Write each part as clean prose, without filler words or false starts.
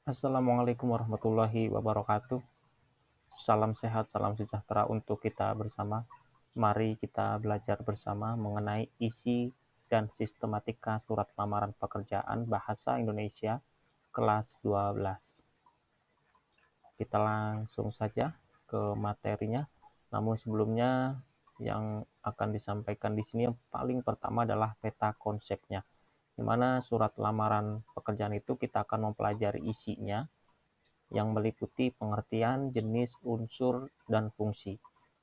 Assalamualaikum warahmatullahi wabarakatuh. Salam sehat, salam sejahtera untuk kita bersama. Mari kita belajar bersama mengenai isi dan sistematika surat lamaran pekerjaan bahasa Indonesia kelas 12. Kita langsung saja ke materinya. Namun sebelumnya yang akan disampaikan di sini yang paling pertama adalah peta konsepnya. Di mana surat lamaran pekerjaan itu kita akan mempelajari isinya, yang meliputi pengertian, jenis, unsur, dan fungsi.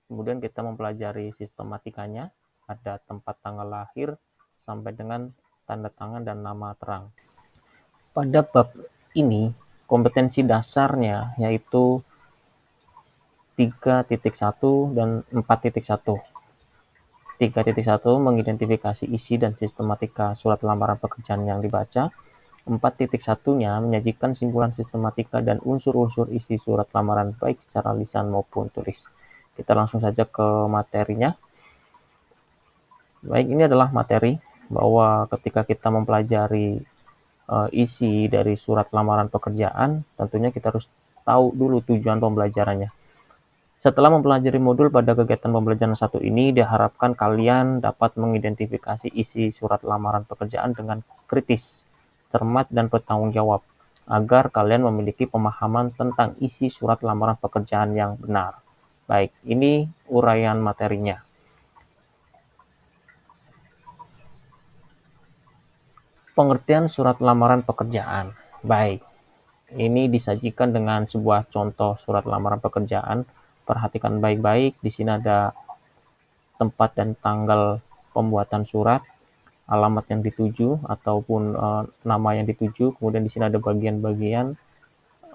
Kemudian kita mempelajari sistematikanya, ada tempat tanggal lahir, sampai dengan tanda tangan dan nama terang. Pada bab ini, kompetensi dasarnya yaitu 3.1 dan 4.1. 3.1 mengidentifikasi isi dan sistematika surat lamaran pekerjaan yang dibaca. 4.1-nya menyajikan simpulan sistematika dan unsur-unsur isi surat lamaran baik secara lisan maupun tulis. Kita langsung saja ke materinya. Baik, ini adalah materi bahwa ketika kita mempelajari isi dari surat lamaran pekerjaan, tentunya kita harus tahu dulu tujuan pembelajarannya. Setelah mempelajari modul pada kegiatan pembelajaran satu ini, diharapkan kalian dapat mengidentifikasi isi surat lamaran pekerjaan dengan kritis, cermat, dan bertanggung jawab, agar kalian memiliki pemahaman tentang isi surat lamaran pekerjaan yang benar. Baik, ini uraian materinya. Pengertian surat lamaran pekerjaan. Baik, ini disajikan dengan sebuah contoh surat lamaran pekerjaan. Perhatikan baik-baik, di sini ada tempat dan tanggal pembuatan surat, alamat yang dituju ataupun nama yang dituju, kemudian di sini ada bagian-bagian,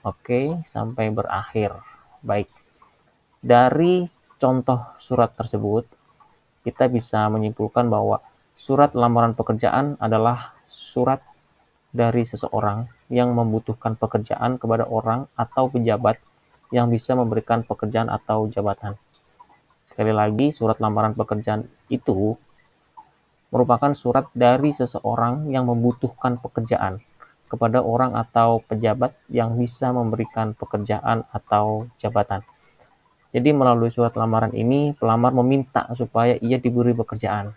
oke, sampai berakhir. Baik, dari contoh surat tersebut, kita bisa menyimpulkan bahwa surat lamaran pekerjaan adalah surat dari seseorang yang membutuhkan pekerjaan kepada orang atau pejabat yang bisa memberikan pekerjaan atau jabatan. Sekali lagi, surat lamaran pekerjaan itu merupakan surat dari seseorang yang membutuhkan pekerjaan kepada orang atau pejabat yang bisa memberikan pekerjaan atau jabatan. Jadi melalui surat lamaran ini, pelamar meminta supaya ia diberi pekerjaan.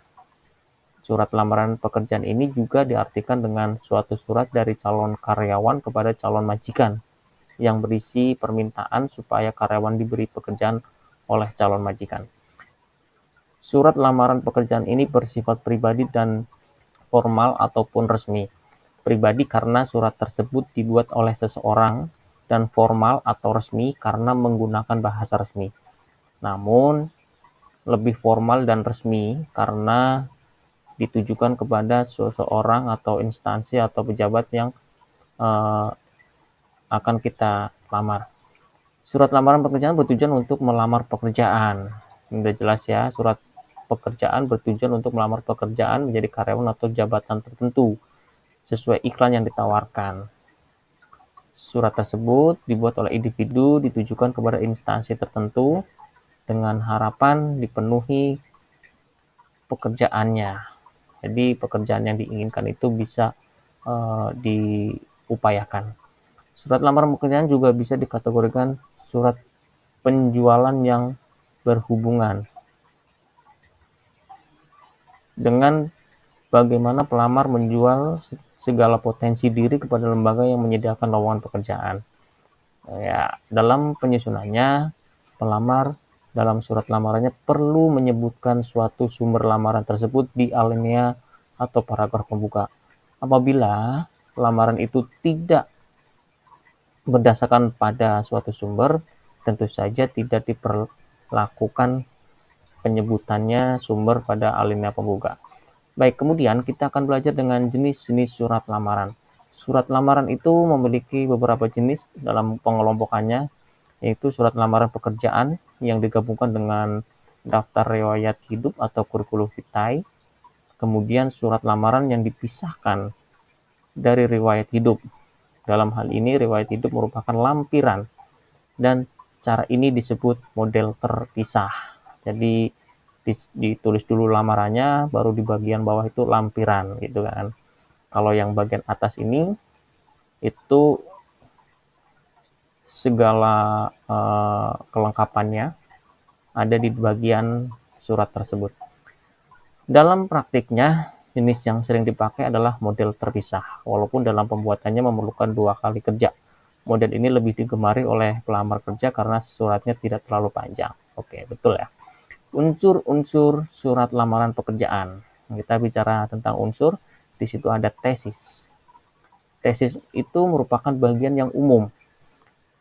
Surat lamaran pekerjaan ini juga diartikan dengan suatu surat dari calon karyawan kepada calon majikan yang berisi permintaan supaya karyawan diberi pekerjaan oleh calon majikan. Surat lamaran pekerjaan ini bersifat pribadi dan formal ataupun resmi. Pribadi karena surat tersebut dibuat oleh seseorang, dan formal atau resmi karena menggunakan bahasa resmi. Namun, lebih formal dan resmi karena ditujukan kepada seseorang atau instansi atau pejabat yang akan kita lamar. Surat lamaran pekerjaan bertujuan untuk melamar pekerjaan. Ini udah jelas ya, surat pekerjaan bertujuan untuk melamar pekerjaan menjadi karyawan atau jabatan tertentu sesuai iklan yang ditawarkan. Surat tersebut dibuat oleh individu, ditujukan kepada instansi tertentu dengan harapan dipenuhi pekerjaannya. Jadi pekerjaan yang diinginkan itu bisa diupayakan. Surat lamaran pekerjaan juga bisa dikategorikan surat penjualan yang berhubungan dengan bagaimana pelamar menjual segala potensi diri kepada lembaga yang menyediakan lowongan pekerjaan. Ya, dalam penyusunannya, pelamar dalam surat lamarannya perlu menyebutkan suatu sumber lamaran tersebut di alinea atau paragraf pembuka. Apabila lamaran itu tidak berdasarkan pada suatu sumber, tentu saja tidak diperlakukan penyebutannya sumber pada alinea pembuka. Baik, kemudian kita akan belajar dengan jenis-jenis surat lamaran. Surat lamaran itu memiliki beberapa jenis dalam pengelompokannya, yaitu surat lamaran pekerjaan yang digabungkan dengan daftar riwayat hidup atau kurikulum vitae, kemudian surat lamaran yang dipisahkan dari riwayat hidup. Dalam hal ini, riwayat hidup merupakan lampiran, dan cara ini disebut model terpisah. Jadi ditulis dulu lamarannya, baru di bagian bawah itu lampiran gitu kan. Kalau yang bagian atas ini itu segala kelengkapannya ada di bagian surat tersebut. Dalam praktiknya, jenis yang sering dipakai adalah model terpisah, walaupun dalam pembuatannya memerlukan 2 kali kerja. Model ini lebih digemari oleh pelamar kerja karena suratnya tidak terlalu panjang. Oke, betul ya. Unsur-unsur surat lamaran pekerjaan. Kita bicara tentang unsur, di situ ada tesis. Tesis itu merupakan bagian yang umum.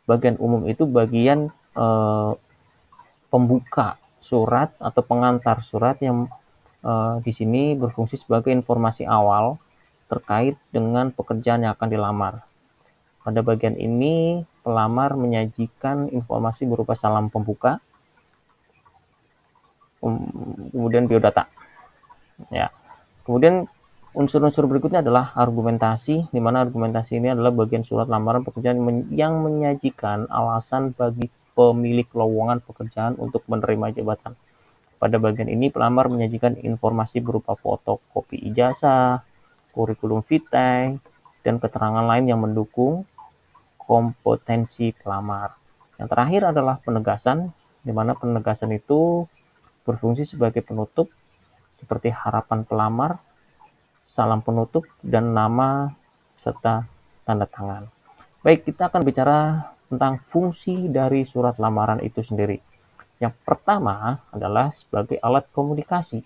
Bagian umum itu bagian pembuka surat atau pengantar surat yang di sini berfungsi sebagai informasi awal terkait dengan pekerjaan yang akan dilamar. Pada bagian ini, pelamar menyajikan informasi berupa salam pembuka, kemudian biodata. Ya. Kemudian unsur-unsur berikutnya adalah argumentasi, di mana argumentasi ini adalah bagian surat lamaran pekerjaan yang menyajikan alasan bagi pemilik lowongan pekerjaan untuk menerima jabatan. Pada bagian ini, pelamar menyajikan informasi berupa fotokopi ijazah, kurikulum vitae, dan keterangan lain yang mendukung kompetensi pelamar. Yang terakhir adalah penegasan, di mana penegasan itu berfungsi sebagai penutup seperti harapan pelamar, salam penutup, dan nama serta tanda tangan. Baik, kita akan bicara tentang fungsi dari surat lamaran itu sendiri. Yang pertama adalah sebagai alat komunikasi.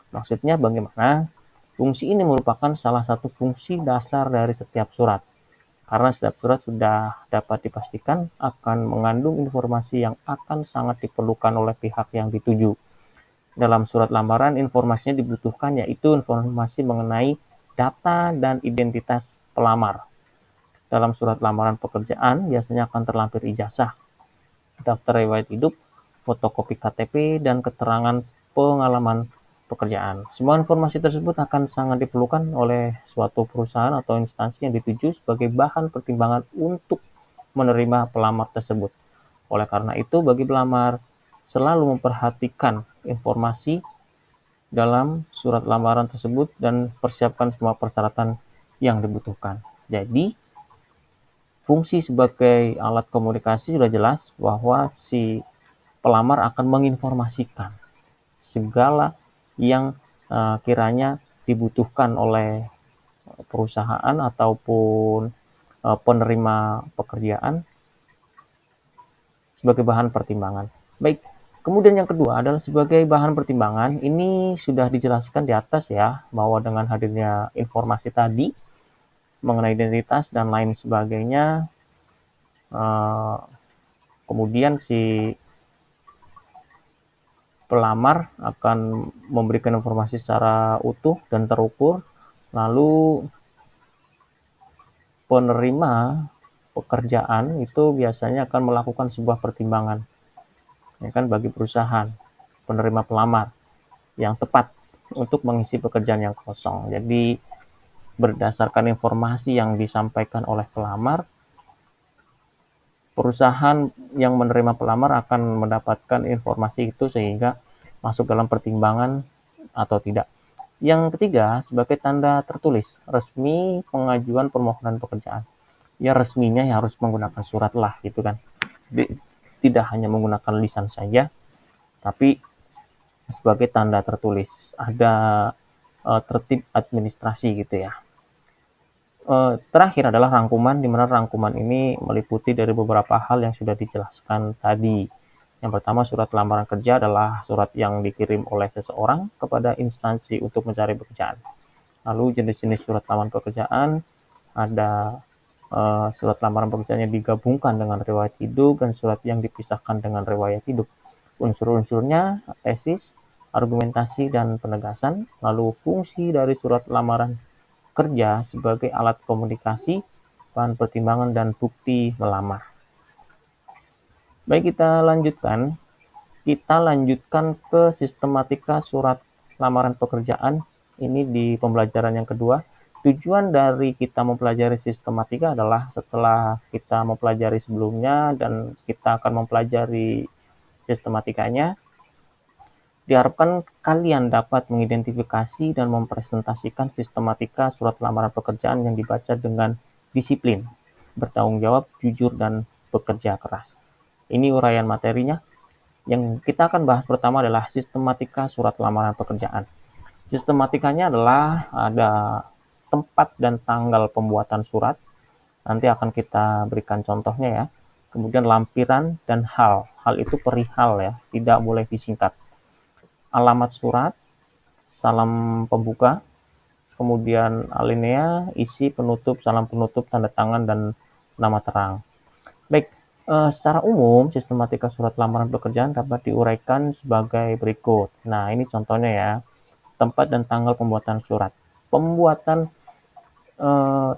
Maksudnya bagaimana? Fungsi ini merupakan salah satu fungsi dasar dari setiap surat. Karena setiap surat sudah dapat dipastikan akan mengandung informasi yang akan sangat diperlukan oleh pihak yang dituju. Dalam surat lamaran, informasinya dibutuhkan yaitu informasi mengenai data dan identitas pelamar. Dalam surat lamaran pekerjaan, biasanya akan terlampir ijazah, daftar riwayat hidup, fotokopi KTP, dan keterangan pengalaman pekerjaan. Semua informasi tersebut akan sangat diperlukan oleh suatu perusahaan atau instansi yang dituju sebagai bahan pertimbangan untuk menerima pelamar tersebut. Oleh karena itu, bagi pelamar selalu memperhatikan informasi dalam surat lamaran tersebut dan persiapkan semua persyaratan yang dibutuhkan. Jadi, fungsi sebagai alat komunikasi sudah jelas bahwa si pelamar akan menginformasikan segala yang kiranya dibutuhkan oleh perusahaan ataupun penerima pekerjaan sebagai bahan pertimbangan. Baik, kemudian yang kedua adalah sebagai bahan pertimbangan. Ini sudah dijelaskan di atas ya, bahwa dengan hadirnya informasi tadi mengenai identitas dan lain sebagainya, kemudian si pelamar akan memberikan informasi secara utuh dan terukur, lalu penerima pekerjaan itu biasanya akan melakukan sebuah pertimbangan, ya kan, bagi perusahaan penerima pelamar yang tepat untuk mengisi pekerjaan yang kosong. Jadi berdasarkan informasi yang disampaikan oleh pelamar, perusahaan yang menerima pelamar akan mendapatkan informasi itu sehingga masuk dalam pertimbangan atau tidak. Yang ketiga, sebagai tanda tertulis resmi pengajuan permohonan pekerjaan. Ya, resminya ya harus menggunakan surat lah gitu kan. Jadi, tidak hanya menggunakan lisan saja, tapi sebagai tanda tertulis. Ada tertib administrasi gitu ya. Terakhir adalah rangkuman, di mana rangkuman ini meliputi dari beberapa hal yang sudah dijelaskan tadi. Yang pertama, surat lamaran kerja adalah surat yang dikirim oleh seseorang kepada instansi untuk mencari pekerjaan. Lalu jenis-jenis surat lamaran pekerjaan ada surat lamaran pekerjaan yang digabungkan dengan riwayat hidup dan surat yang dipisahkan dengan riwayat hidup. Unsur-unsurnya tesis, argumentasi, dan penegasan. Lalu fungsi dari surat lamaran kerja sebagai alat komunikasi, bahan pertimbangan, dan bukti melamar. Baik, kita lanjutkan ke sistematika surat lamaran pekerjaan. Ini di pembelajaran yang kedua. Tujuan dari kita mempelajari sistematika adalah setelah kita mempelajari sebelumnya dan kita akan mempelajari sistematikanya, diharapkan kalian dapat mengidentifikasi dan mempresentasikan sistematika surat lamaran pekerjaan yang dibaca dengan disiplin, bertanggung jawab, jujur, dan bekerja keras. Ini uraian materinya. Yang kita akan bahas pertama adalah sistematika surat lamaran pekerjaan. Sistematikanya adalah ada tempat dan tanggal pembuatan surat. Nanti akan kita berikan contohnya ya. Kemudian lampiran dan hal. Hal itu perihal ya, tidak boleh disingkat. Alamat surat, salam pembuka, kemudian alinea, isi, penutup, salam penutup, tanda tangan, dan nama terang. Baik, secara umum, sistematika surat lamaran pekerjaan dapat diuraikan sebagai berikut. Nah, ini contohnya ya. Tempat dan tanggal pembuatan surat.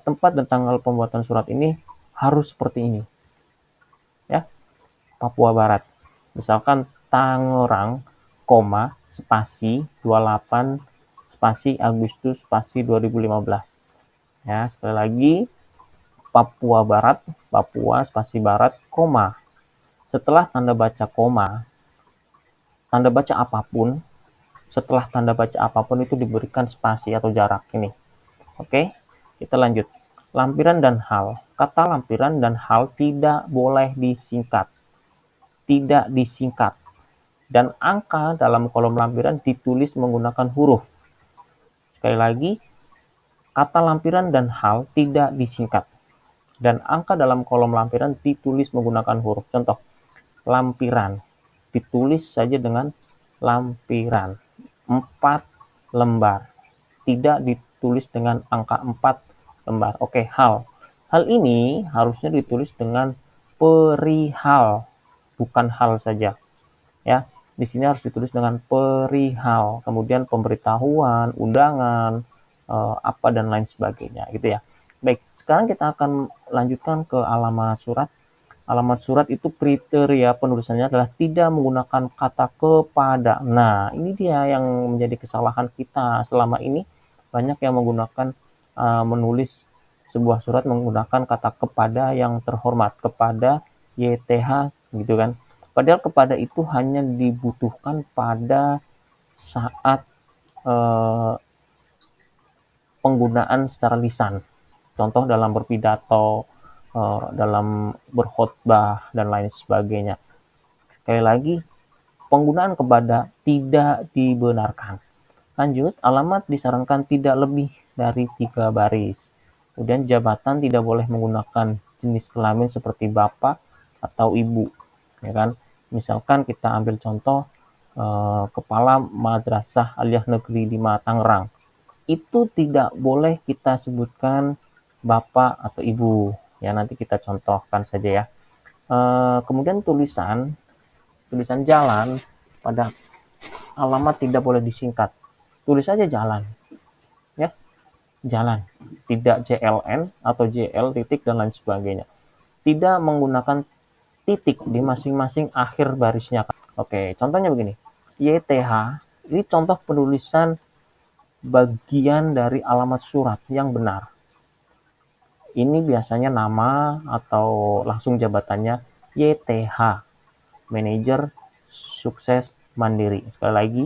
Tempat dan tanggal pembuatan surat ini harus seperti ini. Ya, Papua Barat. Misalkan Tangerang, spasi 28 spasi Agustus spasi 2015. Ya, sekali lagi Papua Barat, Papua spasi Barat, Setelah tanda baca tanda baca apapun, setelah tanda baca apapun itu diberikan spasi atau jarak ini. Oke, kita lanjut. Lampiran dan hal. Kata lampiran dan hal tidak boleh disingkat. Tidak disingkat. Dan angka dalam kolom lampiran ditulis menggunakan huruf. Sekali lagi, kata lampiran dan hal tidak disingkat. Dan angka dalam kolom lampiran ditulis menggunakan huruf. Contoh, lampiran. Ditulis saja dengan lampiran. 4 lembar. Tidak ditulis dengan angka 4 lembar. Oke, hal. Hal ini harusnya ditulis dengan perihal, bukan hal saja. Ya, di sini harus ditulis dengan perihal. Kemudian pemberitahuan, undangan, apa dan lain sebagainya, gitu ya. Baik, sekarang kita akan lanjutkan ke alamat surat. Alamat surat itu kriteria penulisannya adalah tidak menggunakan kata kepada. Nah, ini dia yang menjadi kesalahan kita selama ini. Banyak yang menggunakan menulis sebuah surat menggunakan kata kepada yang terhormat, kepada YTH gitu kan. Padahal kepada itu hanya dibutuhkan pada saat penggunaan secara lisan. Contoh dalam berpidato, dalam berkhotbah, dan lain sebagainya. Sekali lagi, penggunaan kepada tidak dibenarkan. Lanjut, alamat disarankan tidak lebih dari 3 baris. Kemudian jabatan tidak boleh menggunakan jenis kelamin seperti bapak atau ibu. Ya kan? Misalkan kita ambil contoh kepala madrasah aliyah negeri 5 Tangerang. Itu tidak boleh kita sebutkan bapak atau ibu. Ya, nanti kita contohkan saja ya. Kemudian tulisan jalan pada alamat tidak boleh disingkat. Tulis saja jalan, ya, jalan, tidak JLN atau JL titik dan lain sebagainya. Tidak menggunakan titik di masing-masing akhir barisnya. Oke, contohnya begini. YTH, ini contoh penulisan bagian dari alamat surat yang benar. Ini biasanya nama atau langsung jabatannya YTH, Manajer Sukses Mandiri. Sekali lagi,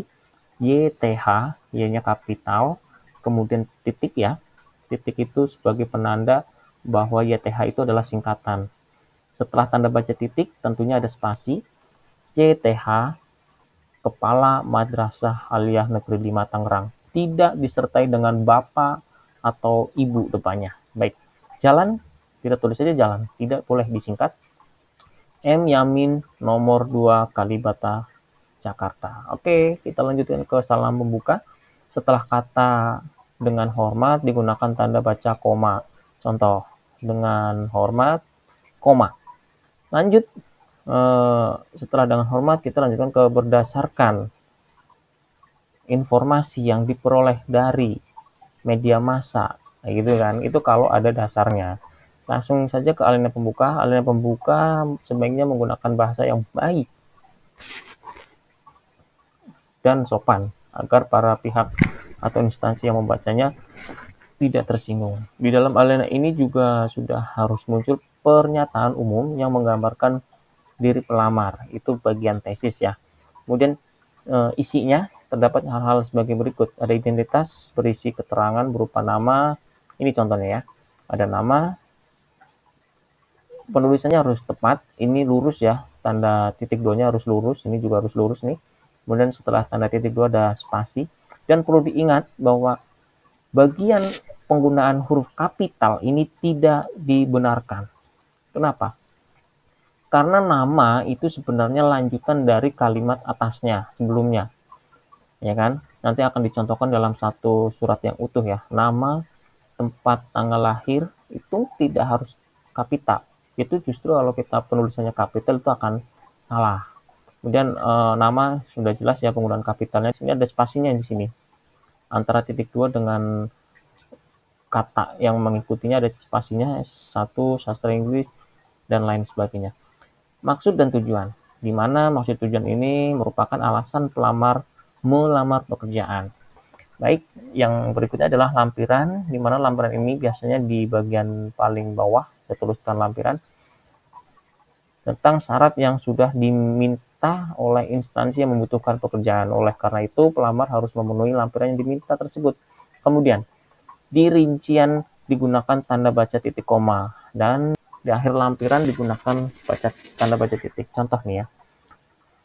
YTH, Y-nya kapital, kemudian titik ya. Titik itu sebagai penanda bahwa YTH itu adalah singkatan. Setelah tanda baca titik, tentunya ada spasi. YTH, Kepala Madrasah Aliyah Negeri 5 Tangerang. Tidak disertai dengan bapak atau ibu depannya. Baik, jalan, kita tulis saja jalan. Tidak boleh disingkat. M. Yamin, nomor 2 Kalibata, Jakarta. Oke, kita lanjutkan ke salam pembuka. Setelah kata dengan hormat digunakan tanda baca koma. Contoh, dengan hormat, koma. Lanjut, setelah dengan hormat kita lanjutkan ke berdasarkan informasi yang diperoleh dari media massa. Nah, gitu kan. Itu kalau ada dasarnya. Langsung saja ke alinea pembuka. Alinea pembuka sebaiknya menggunakan bahasa yang baik dan sopan agar para pihak atau instansi yang membacanya tidak tersinggung. Di dalam alinea ini juga sudah harus muncul pernyataan umum yang menggambarkan diri pelamar. Itu bagian tesis ya. Kemudian isinya terdapat hal-hal sebagai berikut. Ada identitas berisi keterangan berupa nama. Ini contohnya ya. Ada nama, penulisannya harus tepat, ini lurus ya, tanda titik 2-nya harus lurus, ini juga harus lurus nih. Kemudian setelah tanda titik 2 ada spasi, dan perlu diingat bahwa bagian penggunaan huruf kapital ini tidak dibenarkan. Kenapa? Karena nama itu sebenarnya lanjutan dari kalimat atasnya, sebelumnya. Ya kan? Nanti akan dicontohkan dalam satu surat yang utuh ya. Nama, tempat, tanggal lahir itu tidak harus kapital. Itu justru kalau kita penulisannya kapital itu akan salah. Kemudian nama sudah jelas ya penggunaan kapitalnya. Sini ada spasinya di sini. Antara titik 2 dengan kata yang mengikutinya ada spasinya, satu sastra Inggris dan lain sebagainya. Maksud dan tujuan. Di mana maksud tujuan ini merupakan alasan pelamar melamar pekerjaan. Baik, yang berikutnya adalah lampiran, di mana lampiran ini biasanya di bagian paling bawah, saya tuliskan lampiran, tentang syarat yang sudah diminta oleh instansi yang membutuhkan pekerjaan. Oleh karena itu, pelamar harus memenuhi lampiran yang diminta tersebut. Kemudian, di rincian digunakan tanda baca titik koma, dan di akhir lampiran digunakan tanda baca titik. Contoh nih ya,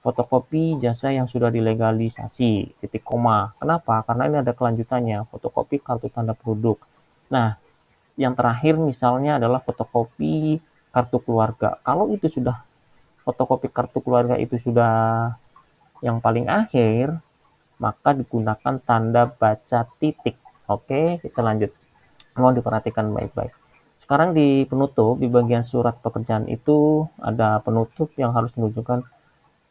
fotokopi jasa yang sudah dilegalisasi, titik koma. Kenapa? Karena ini ada kelanjutannya, fotokopi kartu tanda penduduk. Nah, yang terakhir misalnya adalah fotokopi kartu keluarga. Kalau itu sudah, fotokopi kartu keluarga itu sudah yang paling akhir, maka digunakan tanda baca titik. Oke, kita lanjut. Mohon diperhatikan baik-baik. Sekarang di penutup, di bagian surat pekerjaan itu ada penutup yang harus menunjukkan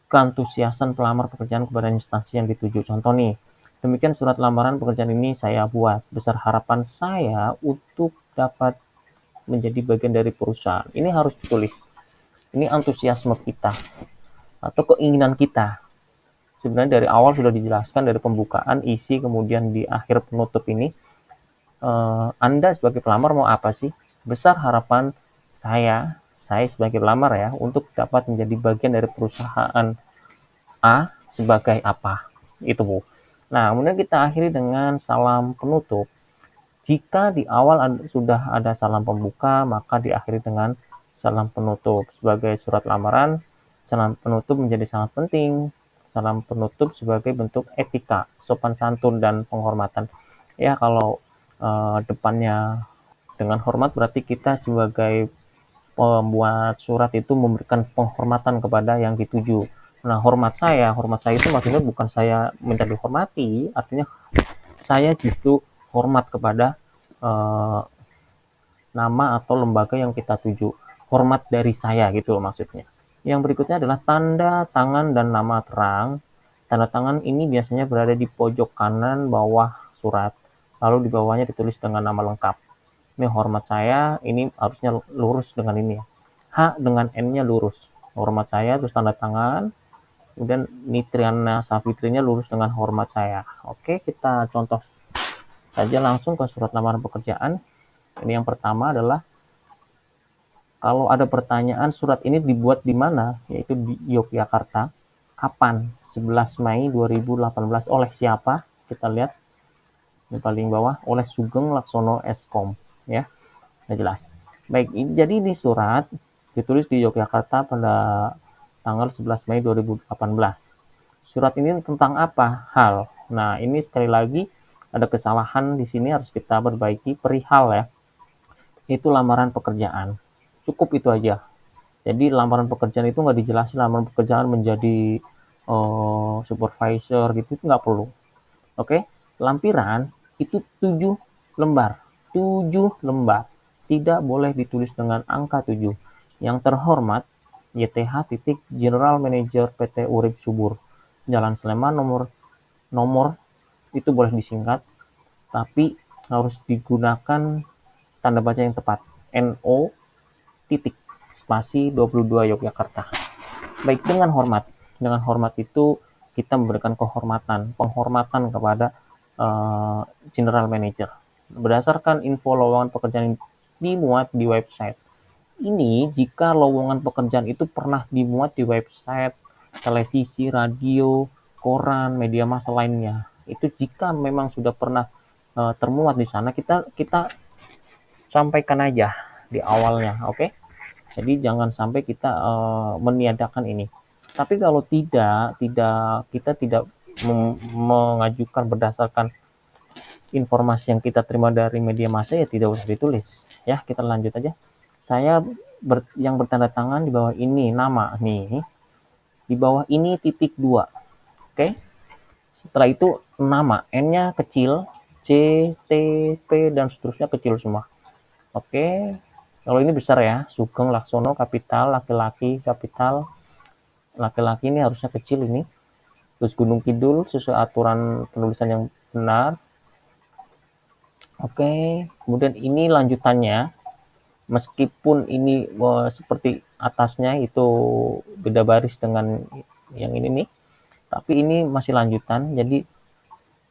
keantusiasan pelamar pekerjaan kepada instansi yang dituju. Contoh nih, demikian surat lamaran pekerjaan ini saya buat, besar harapan saya untuk dapat menjadi bagian dari perusahaan. Ini harus ditulis. Ini antusiasme kita atau keinginan kita. Sebenarnya dari awal sudah dijelaskan dari pembukaan, isi, kemudian di akhir penutup ini. Anda sebagai pelamar mau apa sih? Besar harapan saya sebagai pelamar ya, untuk dapat menjadi bagian dari perusahaan A sebagai apa? Itu Bu. Nah, kemudian kita akhiri dengan salam penutup. Jika di awal sudah ada salam pembuka, maka diakhiri dengan salam penutup. Sebagai surat lamaran, salam penutup menjadi sangat penting. Salam penutup sebagai bentuk etika, sopan santun, dan penghormatan. Ya, kalau depannya dengan hormat berarti kita sebagai pembuat surat itu memberikan penghormatan kepada yang dituju. Nah, hormat saya itu maksudnya bukan saya minta dihormati, artinya saya justru hormat kepada eh, nama atau lembaga yang kita tuju. Hormat dari saya gitu loh maksudnya. Yang berikutnya adalah tanda tangan dan nama terang. Tanda tangan ini biasanya berada di pojok kanan bawah surat. Lalu di bawahnya ditulis dengan nama lengkap. Ini hormat saya, ini harusnya lurus dengan ini ya. H dengan N-nya lurus. Hormat saya, terus tanda tangan. Kemudian Nitriana Safitrinya lurus dengan hormat saya. Oke, kita contoh saja langsung ke surat lamaran pekerjaan. Ini yang pertama adalah, kalau ada pertanyaan surat ini dibuat di mana, yaitu di Yogyakarta. Kapan? 11 Mei 2018. Oleh siapa? Kita lihat di paling bawah, oleh Sugeng Laksono Eskom. Ya, sudah jelas. Baik, jadi di surat ditulis di Yogyakarta pada tanggal 11 Mei 2018. Surat ini tentang apa? Hal. Nah, ini sekali lagi ada kesalahan di sini, harus kita perbaiki. Perihal ya. Itu lamaran pekerjaan. Cukup itu aja. Jadi lamaran pekerjaan itu nggak dijelasin lamaran pekerjaan menjadi supervisor gitu, itu nggak perlu. Oke, lampiran itu 7 lembar. 7 lembar. Tidak boleh ditulis dengan angka 7. Yang terhormat, YTH titik General Manager PT Urip Subur, Jalan Sleman, nomor itu boleh disingkat, tapi harus digunakan tanda baca yang tepat. NO titik spasi 22 Yogyakarta. Baik, dengan hormat. Dengan hormat itu kita memberikan penghormatan kepada General Manager. Berdasarkan info lowongan pekerjaan yang dimuat di website. Ini jika lowongan pekerjaan itu pernah dimuat di website, televisi, radio, koran, media massa lainnya. Itu jika memang sudah pernah termuat di sana, kita sampaikan aja di awalnya, oke? Jadi jangan sampai kita meniadakan ini. Tapi kalau tidak kita tidak mengajukan berdasarkan informasi yang kita terima dari media massa, ya tidak usah ditulis. Ya, kita lanjut aja. Saya yang bertanda tangan di bawah ini nama nih. Di bawah ini titik 2. Oke. Setelah itu nama, N-nya kecil, C, T, P dan seterusnya kecil semua. Oke. Kalau ini besar ya, Sugeng Laksono kapital, laki-laki kapital. Laki-laki ini harusnya kecil ini. Terus Gunung Kidul sesuai aturan penulisan yang benar. Oke, kemudian ini lanjutannya. Meskipun ini seperti atasnya itu beda baris dengan yang ini nih, tapi ini masih lanjutan, jadi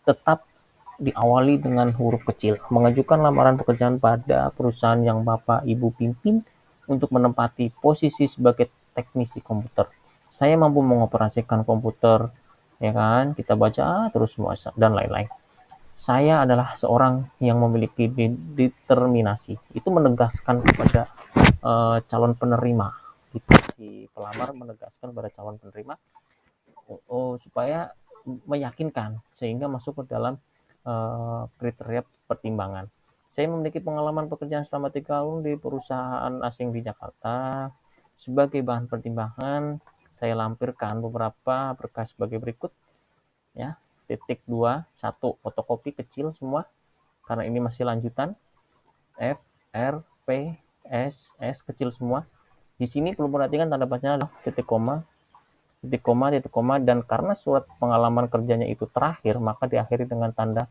tetap diawali dengan huruf kecil. Mengajukan lamaran pekerjaan pada perusahaan yang Bapak Ibu pimpin untuk menempati posisi sebagai teknisi komputer. Saya mampu mengoperasikan komputer, ya kan? Kita baca terus semua dan lain-lain. Saya adalah seorang yang memiliki determinasi. Itu menegaskan kepada calon penerima. Itu si pelamar menegaskan kepada calon penerima supaya meyakinkan sehingga masuk ke dalam kriteria pertimbangan. Saya memiliki pengalaman pekerjaan selama 3 tahun di perusahaan asing di Jakarta. Sebagai bahan pertimbangan, saya lampirkan beberapa berkas sebagai berikut. Ya, titik 2, 1, fotokopi kecil semua, karena ini masih lanjutan. F, R, P, S kecil semua. Di sini perlu perhatikan tanda bacanya adalah titik koma, dan karena surat pengalaman kerjanya itu terakhir, maka diakhiri dengan tanda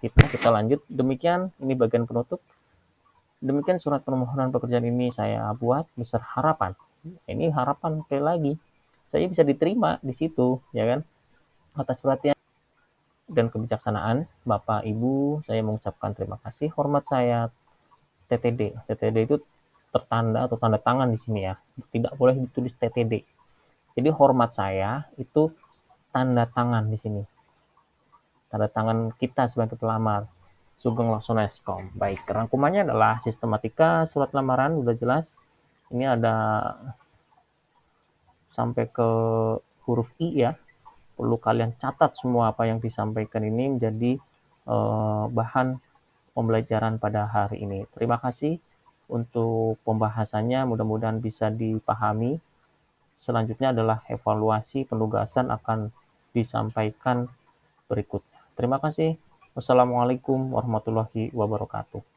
kita lanjut. Demikian, ini bagian penutup. Demikian surat permohonan pekerjaan ini saya buat besar harapan. Ini harapan sekali lagi, saya bisa diterima di situ, ya kan? Atas perhatian dan kebijaksanaan Bapak Ibu, saya mengucapkan terima kasih. Hormat saya, TTD. TTD itu tertanda atau tanda tangan di sini ya. Tidak boleh ditulis TTD. Jadi hormat saya itu tanda tangan di sini. Tanda tangan kita sebagai pelamar. Sugeng Laksono Eskom. Baik, rangkumannya adalah sistematika surat lamaran, udah jelas. Ini ada sampai ke huruf I ya. Perlu kalian catat semua apa yang disampaikan ini menjadi bahan pembelajaran pada hari ini. Terima kasih untuk pembahasannya, mudah-mudahan bisa dipahami. Selanjutnya adalah evaluasi penugasan akan disampaikan berikutnya. Terima kasih. Wassalamualaikum warahmatullahi wabarakatuh.